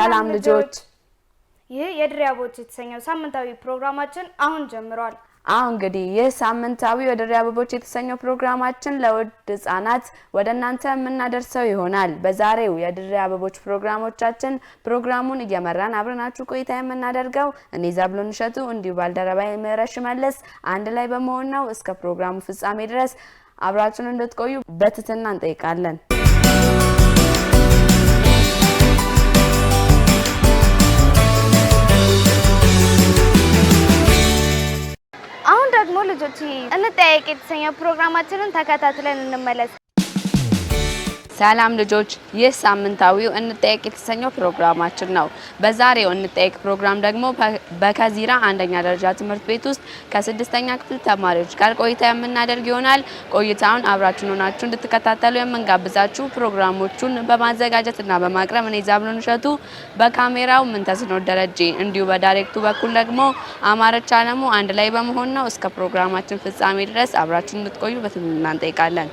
ሰላም ልጆች ይህ የድሪያቦች የተሰኘው ሳምንታዊ ፕሮግራማችን አሁን ጀምሯል። እንግዲህ ይህ ሳምንታዊ የድሪያቦች የተሰኘው ፕሮግራማችን ለውድ ህጻናት ወደናንተ የምናደርሰው ይሆናል። በዛሬው የድሪያቦች ፕሮግራሞቻችን ፕሮግራሙን እየመራን አብረናችሁ ቆይታ የምናደርገው እኔ ዛብሎን እሸቱ እንዲሁ ባልደረባዬ ምህረት ሽመልስ አንድ ላይ በመሆን ነው። እስከ ፕሮግራሙ ፍጻሜ ድረስ አብራችሁን እንድትቆዩ በትህትና እንጠይቃለን። አሁን ደግሞ ልጆች እንጠያየቅ የተሰኘው ፕሮግራማችንን ተከታትለን እንመለስ። ሰላም ልጆች ይህ ሳምንታዊው እንጠያየቅ የተሰኘው ፕሮግራማችን ነው። በዛሬው እንጠያየቅ ፕሮግራም ደግሞ በከዚራ አንደኛ ደረጃ ትምህርት ቤት ውስጥ ከ6ኛ ክፍል ተማሪዎች ጋር ቆይታ የምናደርግ ይሆናል። ቆይታውን አብራችሁን ሆናችሁ እንድትከታተሉ የምንጋብዛችሁ ፕሮግራሞቹን በማዘጋጀትና በማቅረብ እኔ ዛብሎን እሸቱ፣ በካሜራው ምንተስኖት ደረጀ እንዲሁ በዳይሬክቱ በኩል ደግሞ አማረች አለሙ አንድ ላይ በመሆን ነው። እስከ ፕሮግራማችን ፍጻሜ ድረስ አብራችሁን እንድትቆዩ በትህትና እንጠይቃለን።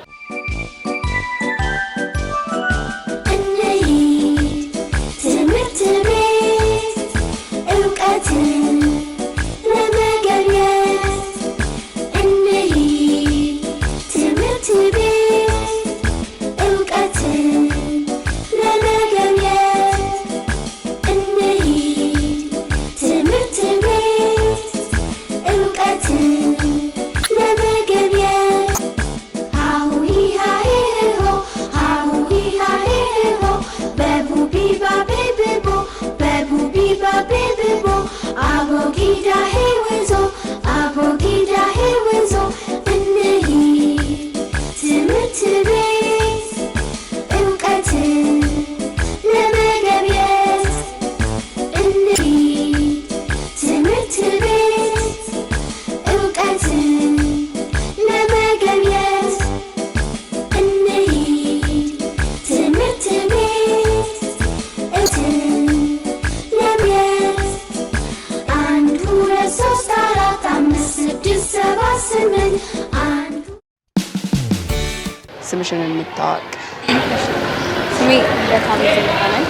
ስምሽን እንታወቅ። ስሜ በታም ይባላል።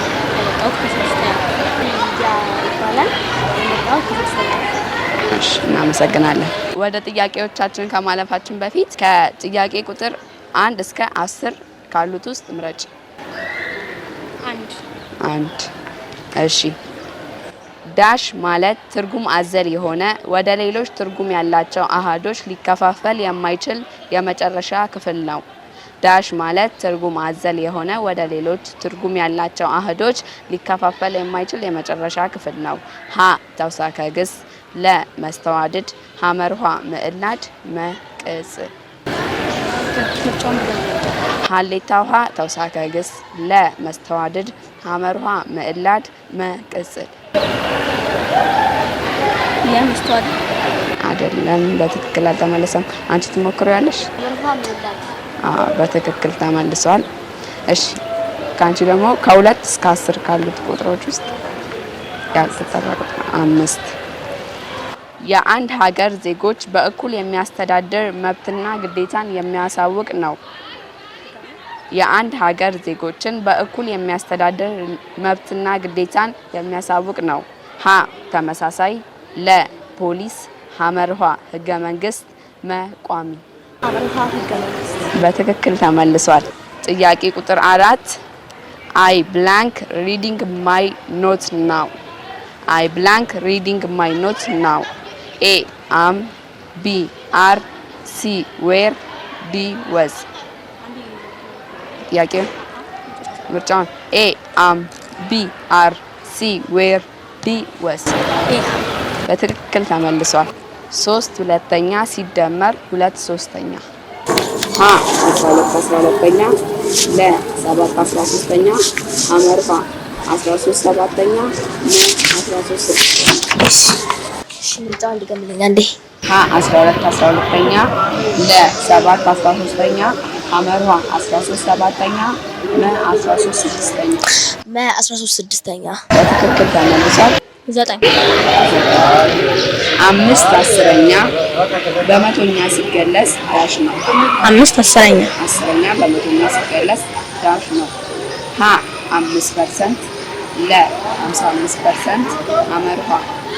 እሺ እናመሰግናለን። ወደ ጥያቄዎቻችን ከማለፋችን በፊት ከጥያቄ ቁጥር 1 እስከ 10 ካሉት ውስጥ ምረጭ። 1 እሺ። ዳሽ ማለት ትርጉም አዘል የሆነ ወደ ሌሎች ትርጉም ያላቸው አሃዶች ሊከፋፈል የማይችል የመጨረሻ ክፍል ነው። ዳሽ ማለት ትርጉም አዘል የሆነ ወደ ሌሎች ትርጉም ያላቸው አሃዶች ሊከፋፈል የማይችል የመጨረሻ ክፍል ነው። ሀ ተውሳከ ግስ፣ ለ መስተዋድድ፣ ሐመርኋ ምዕላድ፣ መቅጽል። ሀሌታ ውሃ ተውሳከ ግስ፣ ለ መስተዋድድ፣ ሐመርኋ ምዕላድ፣ መቅጽል። የመስተዋድድ አይደለም፣ በትክክል አልተመለሰም። አንቺ ትሞክሪያለሽ? በትክክል ተመልሷል። እሺ ካንቺ ደግሞ ከ2 እስከ 10 ካሉት ቁጥሮች ውስጥ ያልተጠራቀቀ 5 የአንድ ሀገር ዜጎች በእኩል የሚያስተዳድር መብትና ግዴታን የሚያሳውቅ ነው። የአንድ ሀገር ዜጎችን በእኩል የሚያስተዳድር መብትና ግዴታን የሚያሳውቅ ነው። ሀ ተመሳሳይ፣ ለ ፖሊስ፣ ሐመርኋ ህገ መንግስት፣ መቋሚ። በትክክል ተመልሷል። ጥያቄ ቁጥር 4 I blank reading my notes now. I blank reading my notes now. A am, B are, C where, D was. ጥያቄ ምርጫውን A am, B are, C where, D was. በትክክል ተመልሷል። 3 ሁለተኛ ሲደመር 2 ሶስተኛ። ሀ 12 12ኛ፣ ለ 7 13ኛ፣ ሐመርኋ 13 7ኛ፣ ነ 13 6ኛ። እሺ ምርጫውን ልገምልኝ አንዴ። ሀ 12 12ኛ፣ ለ 7 13ኛ፣ ሐመርኋ 13 7ኛ፣ ነ 13 6ኛ። መ 13 6ኛ። በትክክል ተመልሷል። 9 5 10ኛ በመቶኛ ሲገለጽ ዳሽ ነው። 5 10ኛ 10ኛ በመቶኛ ሲገለጽ ዳሽ ነው። ሀ 5% ለ 55% ሐመርሃ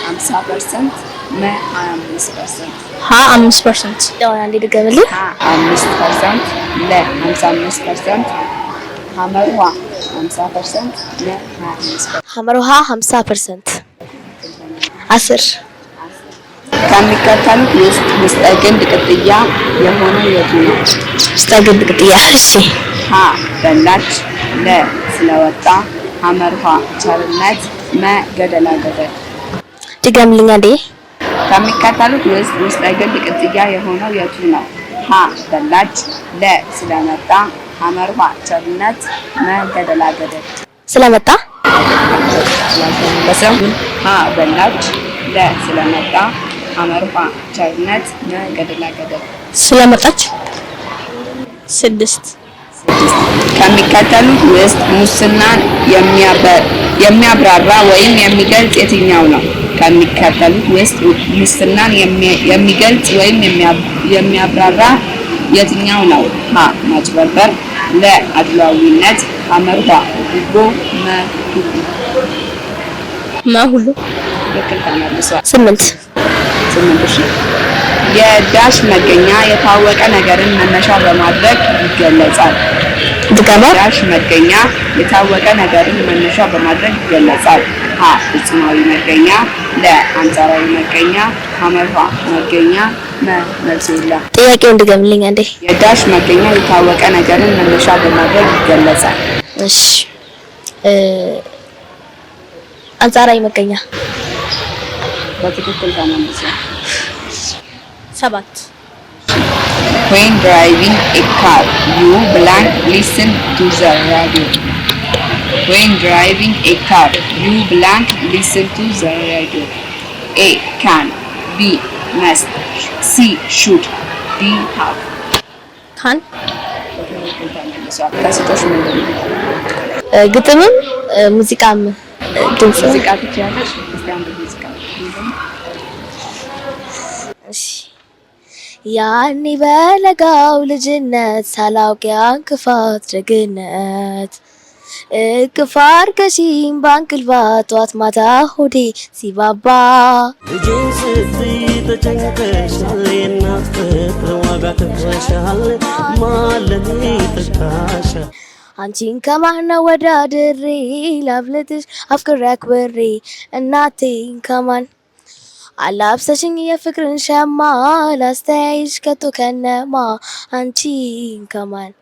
50% መ 25%። ሀ 5%። ያው አንዴ ድገምልኝ። ሀ 5% ለ 55% ሐመርሃ 50% መ 25%። ሐመርሃ 50%። 10 ከሚከተሉት ውስጥ ውስጠ ግንድ ቅጥያ የሆነው የቱ ነው? ውስጠ ግንድ ቅጥያ። እሺ ሀ በላች ለ ስለወጣ ሐመርሃ ቸርነት መ ገደላ ገደል። ድገምልኝ አንዴ። ከሚከተሉት ውስጥ ውስጠ ግንድ ቅጥያ የሆነው የቱ ነው? ሀ በላች ለ ስለመጣ ሐመርሃ ቸርነት መ ገደላ ገደል። ስለመጣ በሰው ሀ በላች ለ ስለመጣ ሐመርሃ ቸርነት መ ገደላ ገደል። ስለመጣች 6 ከሚከተሉት ውስጥ ሙስናን የሚያብራራ ወይም የሚገልጽ የትኛው ነው? ከሚከተሉት ውስጥ ሙስናን የሚገልጽ ወይም የሚያብራራ የትኛው ነው? ሀ ማጭበርበር ለ አድሏዊነት ሐመርሃ ጉቦ መ ሁሉ። ሁሉ ትክክል ተመልሷል። 8 ሺህ የዳሽ መገኛ የታወቀ ነገርን መነሻ በማድረግ ይገለጻል። ዳሽ መገኛ የታወቀ ነገርን መነሻ በማድረግ ይገለጻል። ሀ ፍጹማዊ መገኛ ለ አንጻራዊ መገኛ ሐመርሃ መገኛ መ መልስ የለም። ጥያቄውን ድገምልኝ አንዴ። የዳሽ መገኛ የታወቀ ነገርን መነሻ በማድረግ ይገለጻል። እሺ አንጻራዊ መገኛ። በትክክል ተመልሷል። 7 When driving a car, you blank listen to the radio. When driving a car, you blank listen to the radio. A can, B must, C should, D have. ካን ከሴቶች ምንድን ነው? ግጥምም ሙዚቃም ድምጽ። ሙዚቃ ትችያለሽ? እስቲ አንድ ሙዚቃ። እሺ ያኔ በለጋው ልጅነት ሳላውቅ ያን ክፋት ደግነት እቅፍ አድርገሽኝ በእንቅልባ ጠዋት ማታ ሆዴ ሲባባ ልጄን ስትይ ተጨንቀሻል፣ የእናት ፍቅር ዋጋ ከፍለሻል፣ ማለኔ ተካሻል። አንቺን ከማን ወዳድሬ ላብልጥሽ አፍቅሬ አክብሬ እናቴን ከማን አላብሰሽኝ የፍቅርን ሸማ ላስተያይሽ ከቶ ከነማ አንቺን ከማን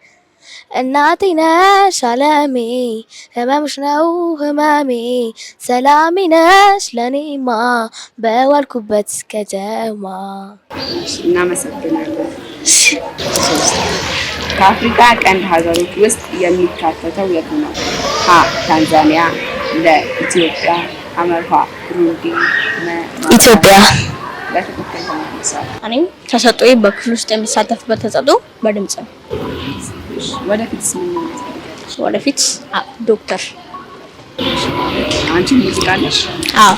እናቴ ነሽ አለሜ ህመምሽ ነው ህመሜ ሰላሜ ነሽ ለኔማ በዋልኩበት ከተማ። እናመሰግናለን። ከአፍሪካ ቀንድ ሀገሮች ውስጥ የሚካተተው የቱ ነው? ሀ ታንዛኒያ ለ ኢትዮጵያ ሐመርሃ ብሩንዲ መ ኢትዮጵያ። በትክክል ተመልሷል። እኔም ተሰጥኦዬ በክፍል ውስጥ የምሳተፍበት ተሰጥኦ በድምጽ ነው። ወደፊትስ ምን ነው የምትፈልጊው? ወደፊት ዶክተር። አንቺ ሙዚቃ ነሽ? አዎ።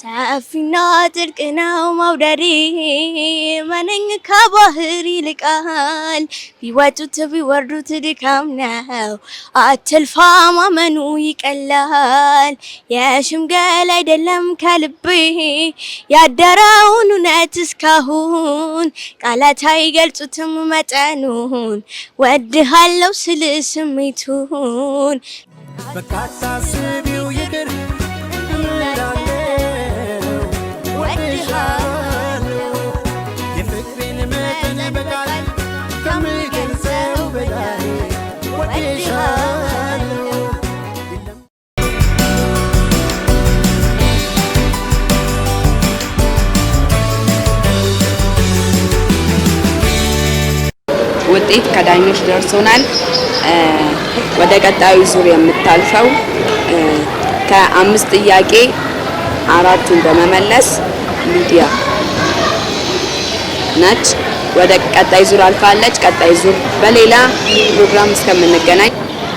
ሰፊና ጥልቅ ነው መውደዴ መነኝ ከባህር ይልቃል ቢወጡት ቢወርዱት ድካም ነው አትልፋ ማመኑ ይቀላል የሽምገል አይደለም ከልቤ ያደረውን እውነት እስካሁን ቃላት አይገልጹትም መጠኑን ወድሃለው ስል ስሜቱን በካታ ስቢው ይቅር የፍቅሬን መጠን በቃል ከምገልጸው በላይ ወድሻለሁ። ውጤት ከዳኞች ደርሶናል። ወደ ቀጣዩ ዙር የምታልፈው ከ5 ጥያቄ 4ቱን በመመለስ ሊዲያ ነች። ወደ ቀጣይ ዙር አልፋለች። ቀጣይ ዙር በሌላ ፕሮግራም እስከምንገናኝ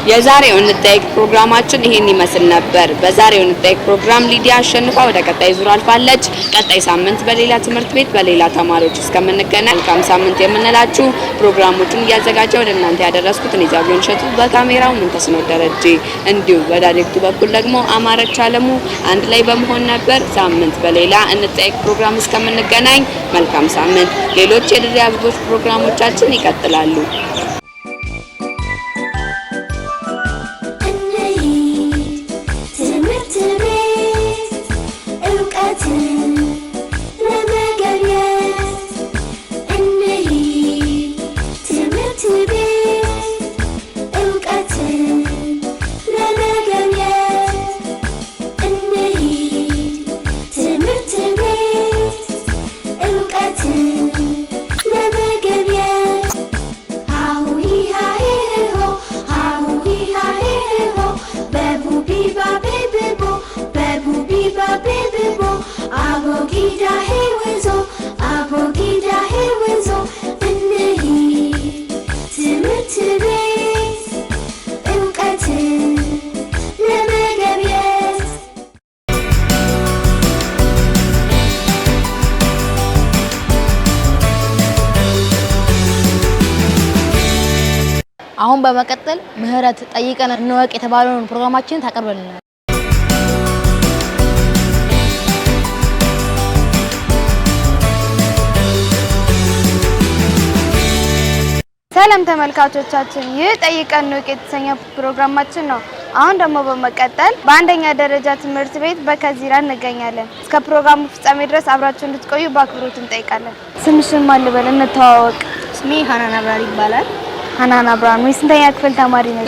የዛሬው እንጠይቅ ፕሮግራማችን ይሄን ይመስል ነበር። በዛሬው እንጠይቅ ፕሮግራም ሊዲያ አሸንፋ ወደ ቀጣይ ዙር አልፋለች። ቀጣይ ሳምንት በሌላ ትምህርት ቤት በሌላ ተማሪዎች እስከምንገናኝ መልካም ሳምንት የምንላችሁ ፕሮግራሞችን እያዘጋጀ ወደ እናንተ ያደረስኩት እኔ ዛቢዮን ሸቱ በካሜራው ምንተስኖት ደረጀ እንዲሁ በዳይሬክቱ በኩል ደግሞ አማረች አለሙ አንድ ላይ በመሆን ነበር። ሳምንት በሌላ እንጠይቅ ፕሮግራም እስከምንገናኝ መልካም ሳምንት። ሌሎች የድሬ አበቦች ፕሮግራሞቻችን ይቀጥላሉ። አሁን በመቀጠል ምህረት ጠይቀን እንወቅ የተባለውን ፕሮግራማችን ታቀርበልናል። ሰላም ተመልካቾቻችን፣ ይህ ጠይቀን እንወቅ የተሰኘ ፕሮግራማችን ነው። አሁን ደግሞ በመቀጠል በአንደኛ ደረጃ ትምህርት ቤት በከዚራ እንገኛለን። እስከ ፕሮግራሙ ፍጻሜ ድረስ አብራችሁ እንድትቆዩ በአክብሮት እንጠይቃለን። ስምሽን ማን ልበል? እንተዋወቅ። ስሜ ሀናን አብራር ይባላል። ሀናን አብራር፣ የስንተኛ ክፍል ተማሪ ነሽ?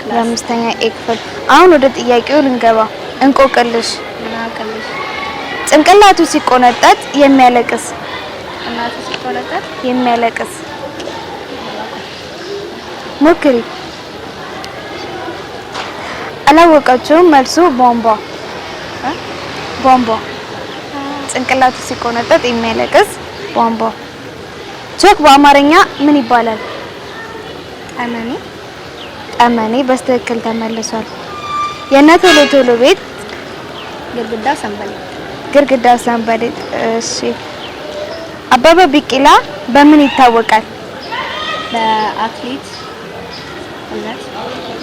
የአምስተኛ ኤ ክፍል። አሁን ወደ ጥያቄው ልንገባ። እንቆቅልሽ። ጭንቅላቱ ሲቆነጠጥ የሚያለቅስ የሚያለቅስ ሞክሪ። አላወቀችውም። መልሱ ቧንቧ ቧንቧ። ጭንቅላቱ ሲቆነጠጥ የሚያለቅስ ቧንቧ። ቾክ በአማርኛ ምን ይባላል? ጠመኔ። ጠመኔ በትክክል ተመልሷል። የእነ ቶሎ ቶሎ ቤት ግድግዳ ሰንበሌጥ። ግድግዳ ሰንበሌጥ። እሺ። አበበ ቢቂላ በምን ይታወቃል?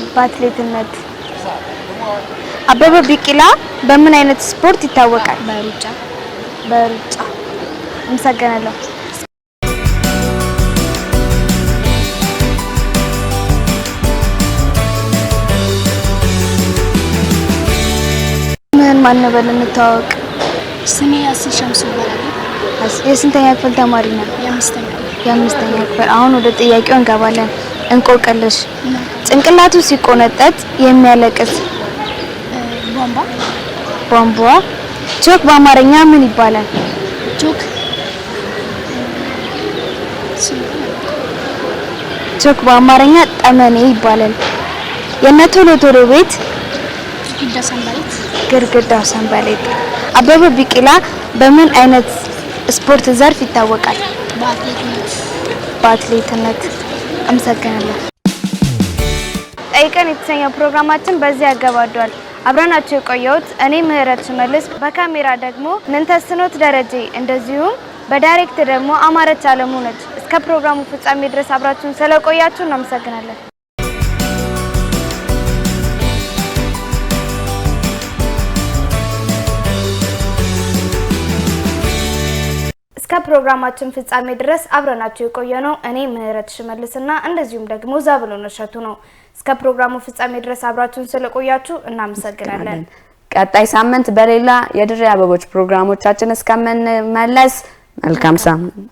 በአትሌትነት። አበበ ቢቂላ በምን አይነት ስፖርት ይታወቃል? በሩጫ። አመሰግናለሁ። ምን ማን ነው? እንተዋወቅ። ስሜ ያሲን ሸምሱ ይባላል። የስንተኛ ክፍል ተማሪ ነው? የአምስተኛ ክፍል። አሁን ወደ ጥያቄው እንገባለን። እንቆቅልሽ። ጭንቅላቱ ሲቆነጠጥ የሚያለቅስ ቧንቧ። ቾክ በአማርኛ ምን ይባላል? ቾክ በአማርኛ ጠመኔ ይባላል። የእነ ቶሎ ቶሎ ቤት ግድግዳ ሰንበሌጥ። አበበ ቢቂላ በምን አይነት ስፖርት ዘርፍ ይታወቃል? በአትሌትነት። አመሰግናለሁ። ጠይቀን የተሰኘው ፕሮግራማችን በዚህ ያገባዷል። አብረናችሁ የቆየሁት እኔ ምህረት ሽመልስ፣ በካሜራ ደግሞ ምንተስኖት ደረጀ፣ እንደዚሁም በዳይሬክት ደግሞ አማረች አለሙ ነች። እስከ ፕሮግራሙ ፍጻሜ ድረስ አብራችሁን ስለቆያችሁ እናመሰግናለን። እስከ ፕሮግራማችን ፍጻሜ ድረስ አብረናችሁ የቆየነው እኔ ምህረት ሽመልስና እንደዚሁም ደግሞ ዛብሎን እሸቱ ነው። እስከ ፕሮግራሙ ፍጻሜ ድረስ አብራችሁን ስለቆያችሁ እናመሰግናለን። ቀጣይ ሳምንት በሌላ የድሬ አበቦች ፕሮግራሞቻችን እስከምንመለስ መልካም ሳምንት።